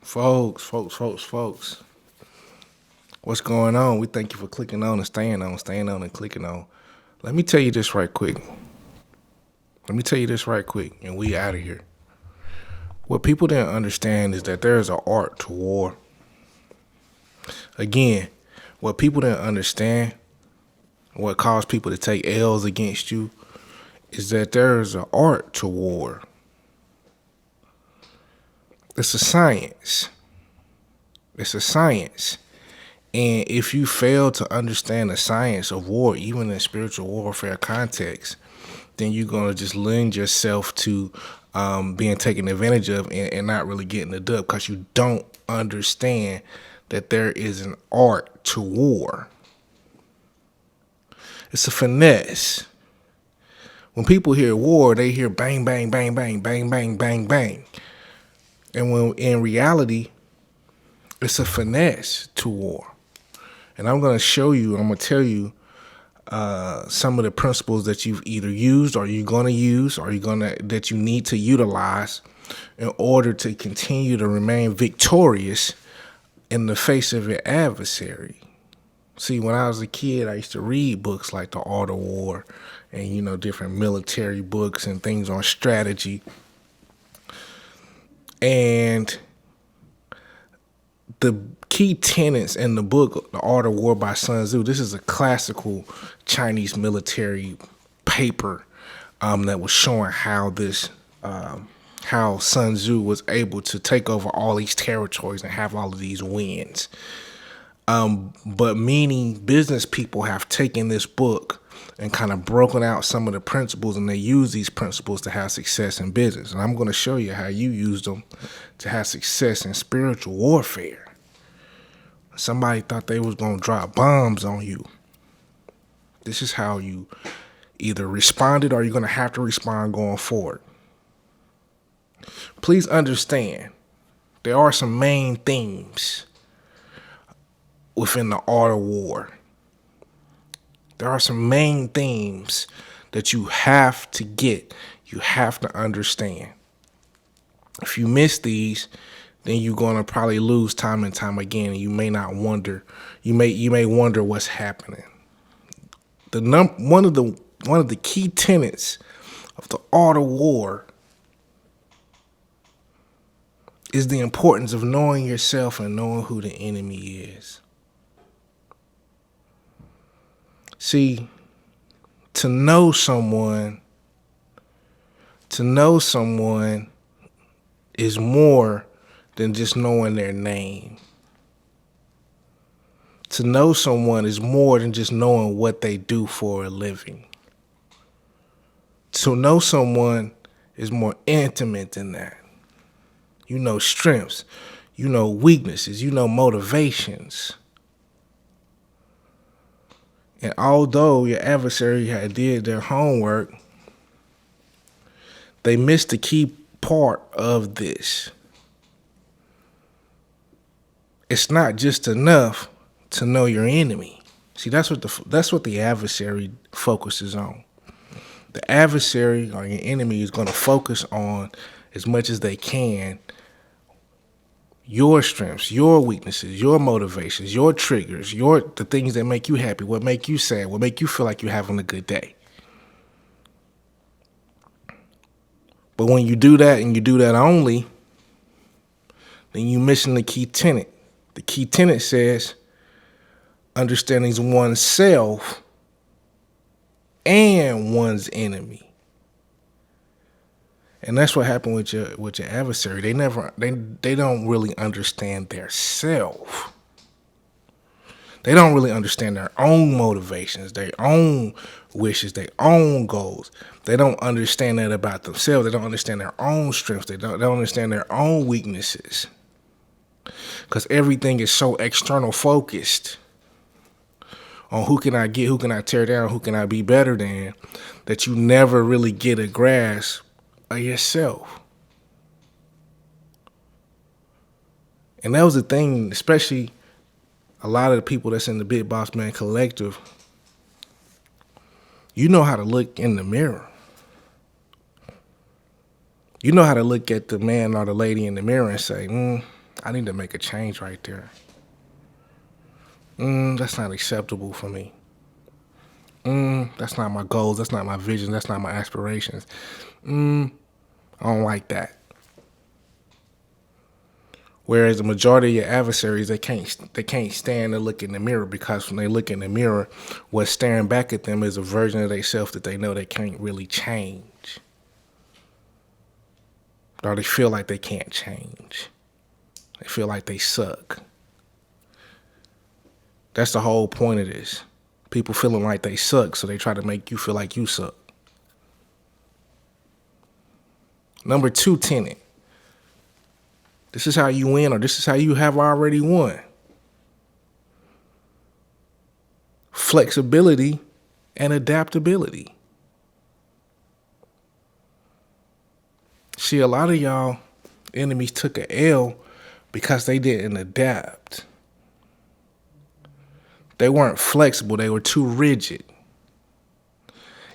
Folks. What's going on? We thank you for clicking on and staying on and clicking on. Let me tell you this right quick. And we out of here. What people didn't understand is that there is an art to war. Again, what people didn't understand, what caused people to take L's against you, is that there is an art to war. It's a science. It's a science. And if you fail to understand the science of war, even in spiritual warfare context, then you're going to just lend yourself to being taken advantage of and not really getting the dub because you don't understand that there is an art to war. It's a finesse. When people hear war, they hear bang, bang, bang, bang, bang, bang, bang, bang. And when in reality, it's a finesse to war. And I'm going to tell you some of the principles that you've either used or you're going to use or that you need to utilize in order to continue to remain victorious in the face of your adversary. See, when I was a kid, I used to read books like The Art of War and, different military books and things on strategy. And the key tenets in the book, The Art of War by Sun Tzu, this is a classical Chinese military paper that was showing how Sun Tzu was able to take over all these territories and have all of these wins. But many business people have taken this book and kind of broken out some of the principles, and they use these principles to have success in business. And I'm going to show you how you use them to have success in spiritual warfare. Somebody thought they was going to drop bombs on you. This is how you either responded or you're going to have to respond going forward. Please understand, there are some main themes within the art of war. There are some main themes that you have to get, you have to understand. If you miss these, then you're going to probably lose time and time again, and you may not wonder. You may wonder what's happening. One of the key tenets of the art of war is the importance of knowing yourself and knowing who the enemy is. See, to know someone is more than just knowing their name. To know someone is more than just knowing what they do for a living. To know someone is more intimate than that. You know strengths, you know weaknesses, you know motivations. And although your adversary had did their homework, they missed the key part of this. It's not just enough to know your enemy. See, that's what the adversary focuses on. The adversary or your enemy is going to focus on as much as they can your strengths, your weaknesses, your motivations, your triggers, the things that make you happy, what make you sad, what make you feel like you're having a good day. But when you do that and you do that only, then you're missing the key tenet. The key tenet says understanding oneself and one's enemy. And that's what happened with your adversary. They don't really understand their self. They don't really understand their own motivations, their own wishes, their own goals. They don't understand that about themselves. They don't understand their own strengths. They don't understand their own weaknesses. Because everything is so external focused on who can I get, who can I tear down, who can I be better than, that you never really get a grasp of yourself. And that was the thing, especially a lot of the people that's in the Big Boss Man Collective. You know how to look in the mirror. You know how to look at the man or the lady in the mirror and say, I need to make a change right there. That's not acceptable for me. That's not my goals. That's not my vision. That's not my aspirations. I don't like that. Whereas the majority of your adversaries, they can't stand to look in the mirror, because when they look in the mirror, what's staring back at them is a version of themselves that they know they can't really change. Or they feel like they can't change. They feel like they suck. That's the whole point of this. People feeling like they suck, so they try to make you feel like you suck. Number 2 tenet. This is how you win, or this is how you have already won. Flexibility and adaptability. See, a lot of y'all enemies took a L because they didn't adapt. They weren't flexible. They were too rigid.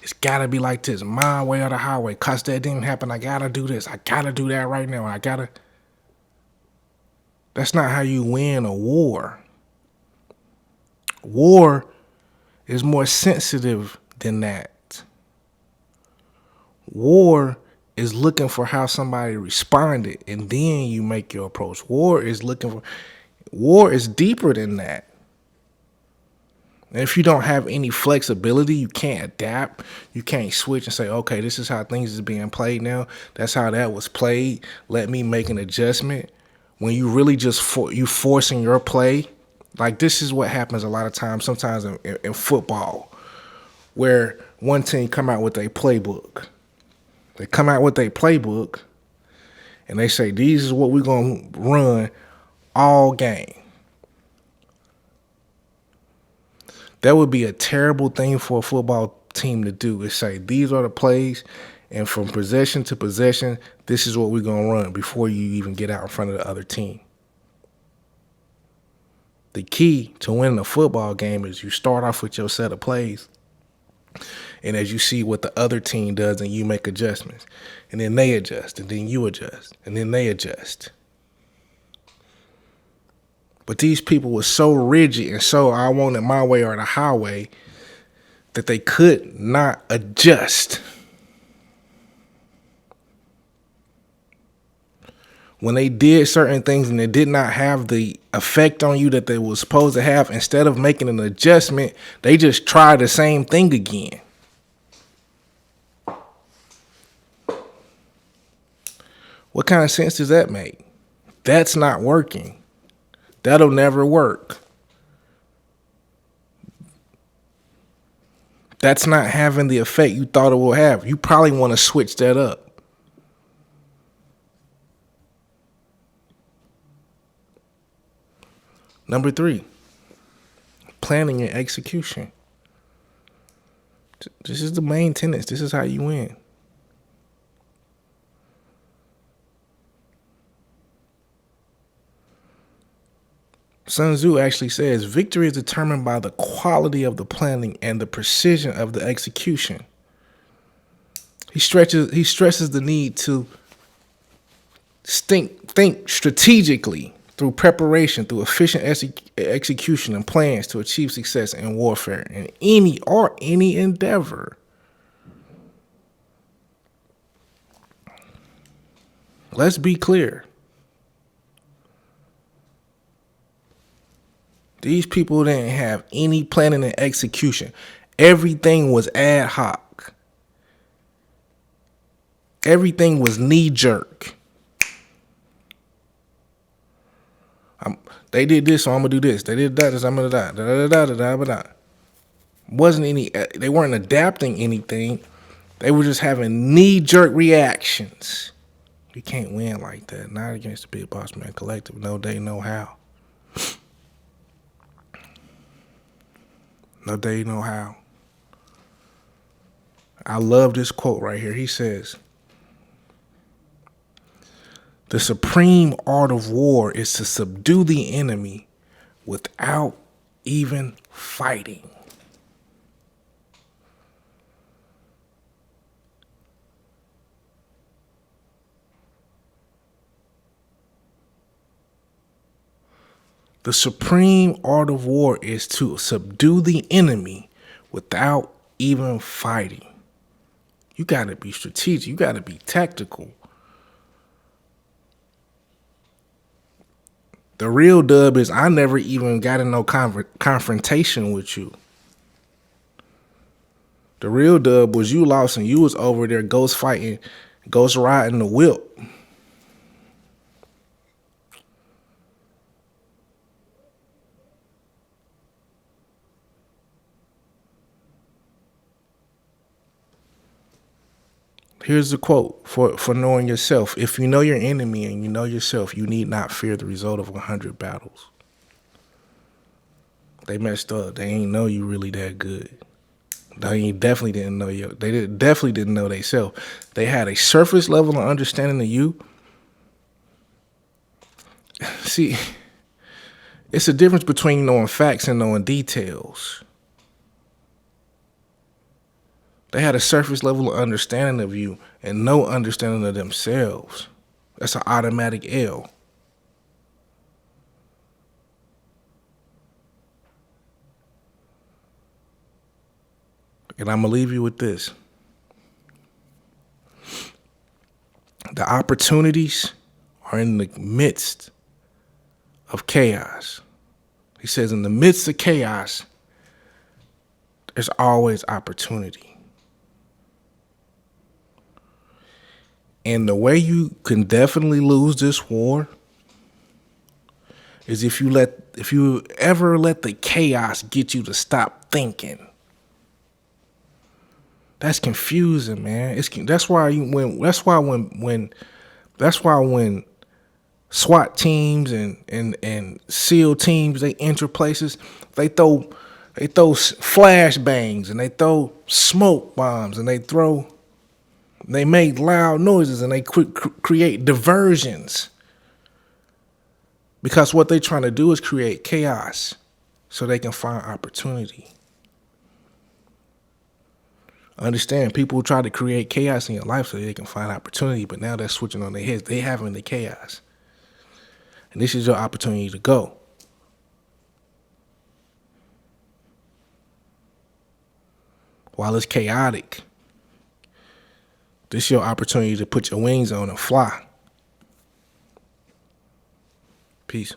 It's got to be like this, my way or the highway. Cause that didn't happen, I got to do this. I got to do that right now. That's not how you win a war. War is more sensitive than that. War is looking for how somebody responded, and then you make your approach. War is deeper than that. And if you don't have any flexibility, you can't adapt. You can't switch and say, okay, this is how things is being played now. That's how that was played. Let me make an adjustment. When you really just you forcing your play, like this is what happens a lot of times, sometimes in football, where one team come out with a playbook. They come out with a playbook, and they say, these is what we're going to run all game. That would be a terrible thing for a football team to do, is say, these are the plays, and from possession to possession, this is what we're going to run before you even get out in front of the other team. The key to winning a football game is you start off with your set of plays, and as you see what the other team does, and you make adjustments, and then they adjust, and then you adjust, and then they adjust. But these people were so rigid and so I want it my way or the highway that they could not adjust. When they did certain things and they did not have the effect on you that they were supposed to have, instead of making an adjustment, they just tried the same thing again. What kind of sense does that make? That's not working. That'll never work. That's not having the effect you thought it will have. You probably want to switch that up. Number 3, planning and execution. This is the main tenets. This is how you win. Sun Tzu actually says victory is determined by the quality of the planning and the precision of the execution. He stresses the need to think strategically through preparation, through efficient execution and plans to achieve success in warfare in any endeavor. Let's be clear. These people didn't have any planning and execution. Everything was ad hoc. Everything was knee-jerk. They did this, so I'm going to do this. They did that, so I'm going to do that. They weren't adapting anything. They were just having knee-jerk reactions. You can't win like that. Not against the Big Boss Man Collective. No day, no how. No day, no how. I love this quote right here. He says, the supreme art of war is to subdue the enemy without even fighting. The supreme art of war is to subdue the enemy without even fighting. You got to be strategic. You got to be tactical. The real dub is I never even got in no confrontation with you. The real dub was you lost and you was over there ghost fighting, ghost riding the whip. Here's the quote for knowing yourself. If you know your enemy and you know yourself, you need not fear the result of 100 battles. They messed up. They ain't know you really that good. They definitely didn't know you. Definitely didn't know themselves. They had a surface level of understanding of you. See, it's a difference between knowing facts and knowing details. They had a surface level of understanding of you and no understanding of themselves. That's an automatic L. And I'm going to leave you with this. The opportunities are in the midst of chaos. He says in the midst of chaos, there's always opportunity. And the way you can definitely lose this war is if you ever let the chaos get you to stop thinking. That's confusing, man. That's why when SWAT teams and SEAL teams they enter places, they throw flashbangs and they throw smoke bombs and they make loud noises and they create diversions. Because what they're trying to do is create chaos so they can find opportunity. Understand, people try to create chaos in your life so they can find opportunity, but now they're switching on their heads. They having the chaos. And this is your opportunity to go. While it's chaotic, this is your opportunity to put your wings on and fly. Peace.